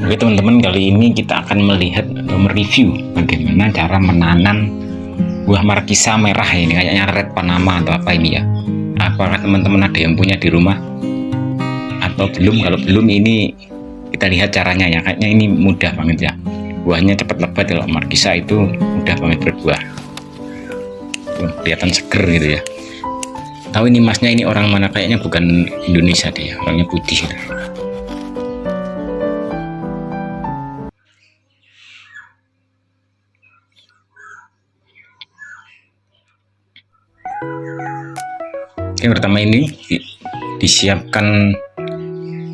Oke teman-teman, kali ini kita akan melihat atau mereview bagaimana cara menanam buah markisa merah ini, kayaknya red Panama atau apa ini ya. Apakah teman-teman ada yang punya di rumah atau belum? Kalau belum, ini kita lihat caranya ya. Kayaknya ini mudah banget ya. Buahnya cepat lebat. Kalau markisa itu mudah banget berbuah. Tuh, kelihatan seger gitu ya. Tahu ini masnya ini orang mana? Kayaknya bukan Indonesia deh, orangnya putih gitu. Yang pertama ini disiapkan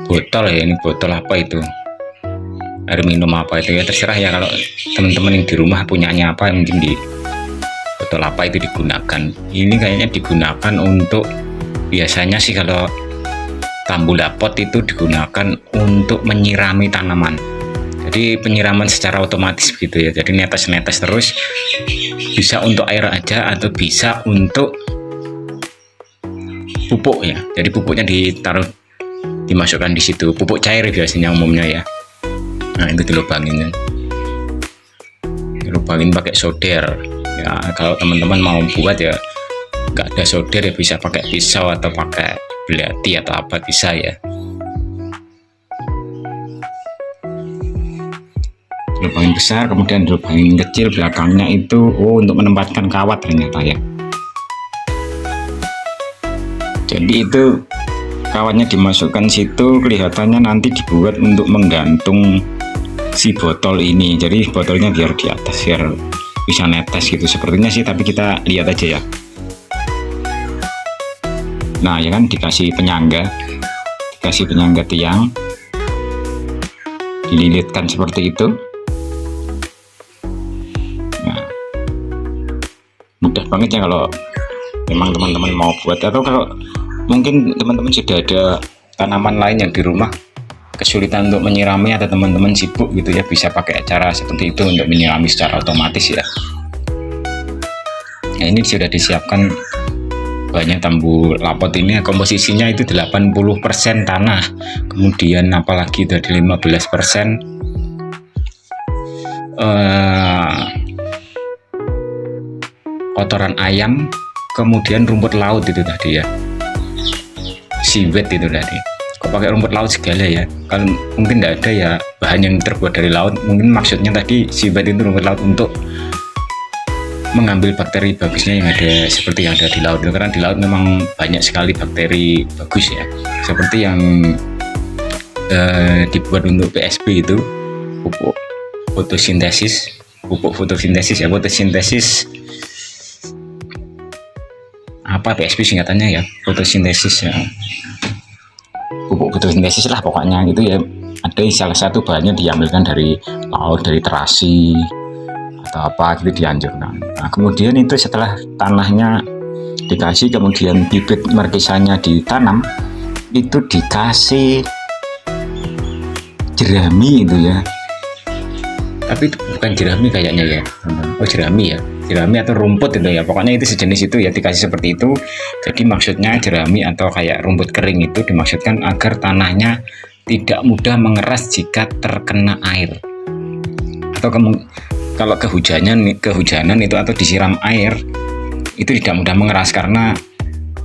botol ya, ini botol apa itu, air minum apa itu ya, terserah ya. Kalau teman-teman yang di rumah punyanya apa, mungkin di botol apa itu digunakan. Ini kayaknya digunakan untuk, biasanya sih kalau tambula pot itu digunakan untuk menyirami tanaman. Jadi penyiraman secara otomatis begitu ya, jadi netes-netes terus, bisa untuk air aja atau bisa untuk pupuk ya. Jadi pupuknya dimasukkan di situ, pupuk cair biasanya umumnya ya. Nah itu dilubangin ya, dilubangin pakai solder ya. Kalau teman-teman mau buat ya nggak ada solder ya, bisa pakai pisau atau pakai belati atau apa, bisa ya. Lubangin besar, kemudian lubangin kecil belakangnya itu untuk menempatkan kawat ternyata ya. Jadi itu kawatnya dimasukkan situ, kelihatannya nanti dibuat untuk menggantung si botol ini. Jadi botolnya biar di atas, biar bisa netes gitu sepertinya sih, tapi kita lihat aja ya. Nah ya kan, dikasih penyangga tiang, dililitkan seperti itu. Nah mudah banget ya kalau memang teman-teman mau buat, atau kalau mungkin teman-teman sudah ada tanaman lain yang di rumah kesulitan untuk menyirami, atau teman-teman sibuk gitu ya, bisa pakai cara seperti itu untuk menyirami secara otomatis ya. Nah ini sudah disiapkan banyak tambula pot ini, komposisinya itu 80% tanah, kemudian apalagi dari 15% kotoran ayam, kemudian rumput laut itu tadi ya, siwet itu tadi. Kok pakai rumput laut segala ya? Kalau mungkin tidak ada ya bahan yang terbuat dari laut, mungkin maksudnya tadi siwet itu rumput laut untuk mengambil bakteri bagusnya yang ada, seperti yang ada di laut. Karena di laut memang banyak sekali bakteri bagus ya, seperti yang dibuat untuk PSB itu, pupuk fotosintesis ya, fotosintesis apa, PSB singkatannya ya, fotosintesis ya, pupuk fotosintesis lah pokoknya gitu ya. Ada salah satu bahannya diambilkan dari laut, dari terasi atau apa gitu, dianjurkan. Nah kemudian itu setelah tanahnya dikasih, kemudian bibit markisanya ditanam, itu dikasih jerami itu ya, tapi itu bukan jerami kayaknya ya. Oh jerami ya, jerami atau rumput itu ya, pokoknya itu sejenis itu ya, dikasih seperti itu. Jadi maksudnya jerami atau kayak rumput kering itu dimaksudkan agar tanahnya tidak mudah mengeras jika terkena air, atau kalau kehujanan itu atau disiram air itu tidak mudah mengeras, karena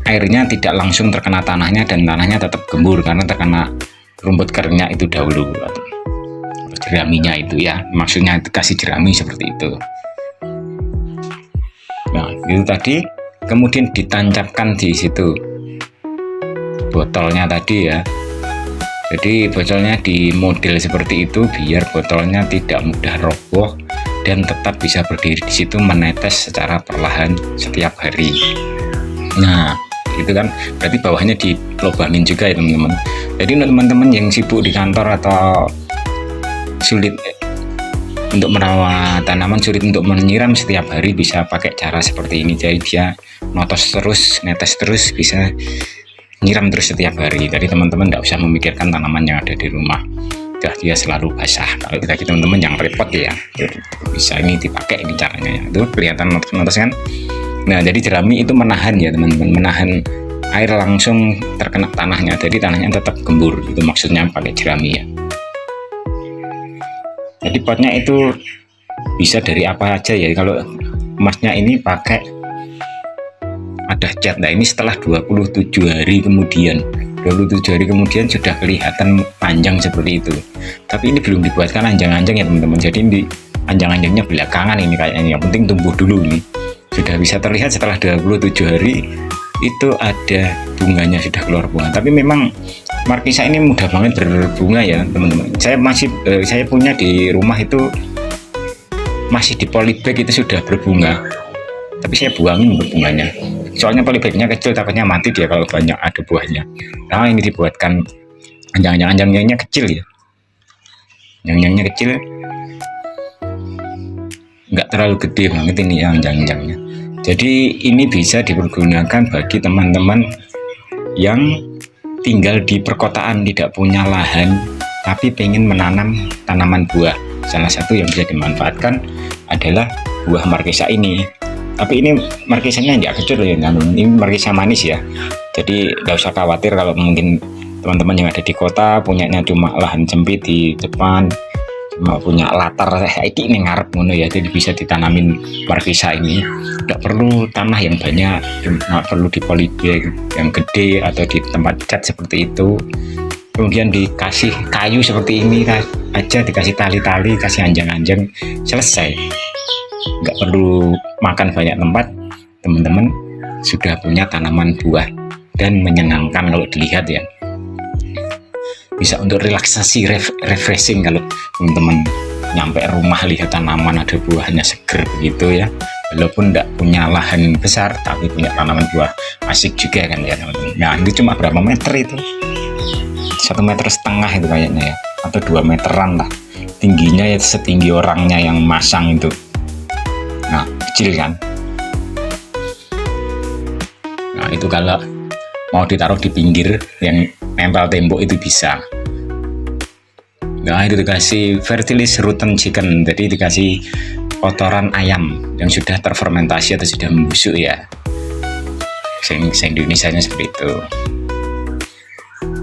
airnya tidak langsung terkena tanahnya dan tanahnya tetap gembur karena terkena rumput keringnya itu dahulu, atau jeraminya itu ya, maksudnya kasih jerami seperti itu. Nah itu tadi, kemudian ditancapkan di situ botolnya tadi ya. Jadi botolnya di model seperti itu biar botolnya tidak mudah roboh dan tetap bisa berdiri di situ, menetes secara perlahan setiap hari. Nah itu kan berarti bawahnya dilobangin juga ya teman-teman. Jadi untuk teman-teman yang sibuk di kantor atau sulit untuk merawat tanaman, sulit untuk menyiram setiap hari, bisa pakai cara seperti ini. Jadi dia notos terus, netes terus, bisa nyiram terus setiap hari. Jadi teman-teman tidak usah memikirkan tanaman yang ada di rumah, dia selalu basah. Kalau kita teman-teman yang repot ya, bisa ini dipakai ini caranya ya. Itu kelihatan notos kan. Nah jadi jerami itu menahan ya teman-teman, menahan air langsung terkena tanahnya, jadi tanahnya tetap gembur. Itu maksudnya pakai jerami ya. Jadi potnya itu bisa dari apa aja ya. Kalau emasnya ini pakai ada cat. Nah ini setelah 27 hari kemudian, 27 hari kemudian sudah kelihatan panjang seperti itu. Tapi ini belum dibuatkan anjang-anjang ya teman-teman. Jadi di anjang-anjangnya belakangan ini kayaknya. Yang penting tumbuh dulu ini. Sudah bisa terlihat setelah 27 hari itu ada bunganya, sudah keluar bunga. Tapi memang markisa ini mudah banget berbunga ya teman-teman. Saya punya di rumah itu masih di polybag itu sudah berbunga. Tapi saya buangin bunganya. Soalnya polybagnya kecil, takutnya mati dia kalau banyak ada buahnya. Nah ini dibuatkan anjang-anjangnya kecil ya. Anjang-anjangnya kecil, nggak terlalu gede banget ini ya anjang-anjangnya. Jadi ini bisa dipergunakan bagi teman-teman yang tinggal di perkotaan, tidak punya lahan tapi pengen menanam tanaman buah. Salah satu yang bisa dimanfaatkan adalah buah markisa ini. Tapi ini markisanya nggak kecil ya, ini markisa manis ya. Jadi nggak usah khawatir kalau mungkin teman-teman yang ada di kota punyanya cuma lahan sempit di depan, cuma punya latar ini ngarep ngono ya, jadi bisa ditanamin markisa ini. Nggak perlu tanah yang banyak, nggak perlu di polybag yang gede atau di tempat cat seperti itu. Kemudian dikasih kayu seperti ini aja, dikasih tali-tali, kasih anjang-anjang, selesai. Nggak perlu makan banyak tempat, teman-teman sudah punya tanaman buah dan menyenangkan kalau dilihat ya. Bisa untuk relaksasi, refreshing kalau teman-teman nyampe rumah lihat tanaman ada buahnya seger begitu ya. Walaupun tidak punya lahan besar tapi punya tanaman buah, asik juga kan ya teman-teman. Nah ini cuma berapa meter itu? 1,5 meter itu kayaknya ya, atau 2 meteran lah. Tingginya ya setinggi orangnya yang masang itu. Nah kecil kan. Nah itu kalau mau ditaruh di pinggir yang nempel tembok itu bisa. Nah itu dikasih fertilized rotten chicken, jadi dikasih kotoran ayam yang sudah terfermentasi atau sudah membusuk ya. Saya Indonesia-nya seperti itu.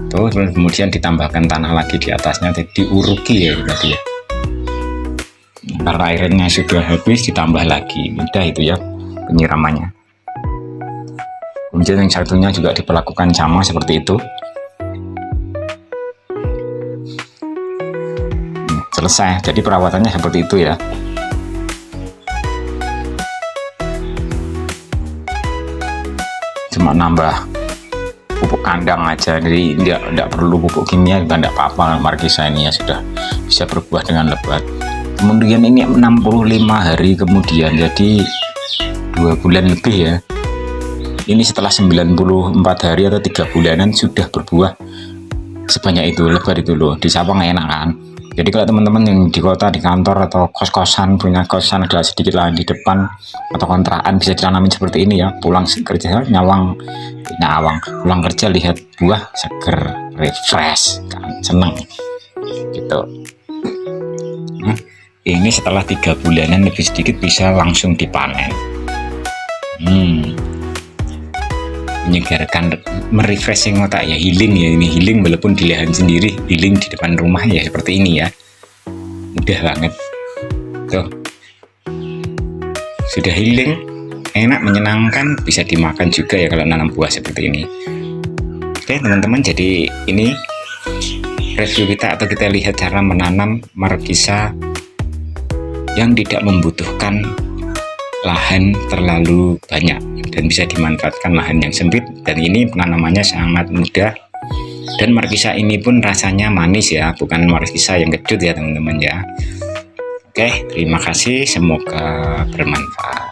Tuh kemudian ditambahkan tanah lagi di atasnya, diuruki ya berarti ya. Karena airnya sudah habis ditambah lagi, mudah itu ya penyiramannya. Kemudian yang satunya juga diperlakukan sama seperti itu. Selesai, jadi perawatannya seperti itu ya. Cuma nambah pupuk kandang aja, jadi tidak perlu pupuk kimia juga tidak apa-apa. Markisa ini ya sudah bisa berbuah dengan lebat. Kemudian ini 65 hari kemudian, jadi 2 bulan lebih ya. Ini setelah 94 hari atau 3 bulanan sudah berbuah sebanyak itu, lebat itu loh. Di Sabang enak kan. Jadi kalau teman-teman yang di kota, di kantor atau kos-kosan, punya kosan ada sedikit lahan di depan atau kontrakan, bisa ditanamin seperti ini ya. Pulang kerja pulang kerja lihat buah seger, refresh kan, seneng gitu. Ini setelah 3 bulanan lebih sedikit bisa langsung dipanen. Menyegarkan, merefreshing otak ya, healing ya, ini healing walaupun di lahan sendiri, healing di depan rumah ya seperti ini ya. Mudah banget tuh, sudah healing, enak, menyenangkan, bisa dimakan juga ya kalau nanam buah seperti ini. Oke teman-teman, jadi ini review kita atau kita lihat cara menanam markisa yang tidak membutuhkan lahan terlalu banyak dan bisa dimanfaatkan lahan yang sempit. Dan ini penanamannya sangat mudah, dan markisa ini pun rasanya manis ya, bukan markisa yang kecut ya teman-teman ya. Oke, terima kasih, semoga bermanfaat.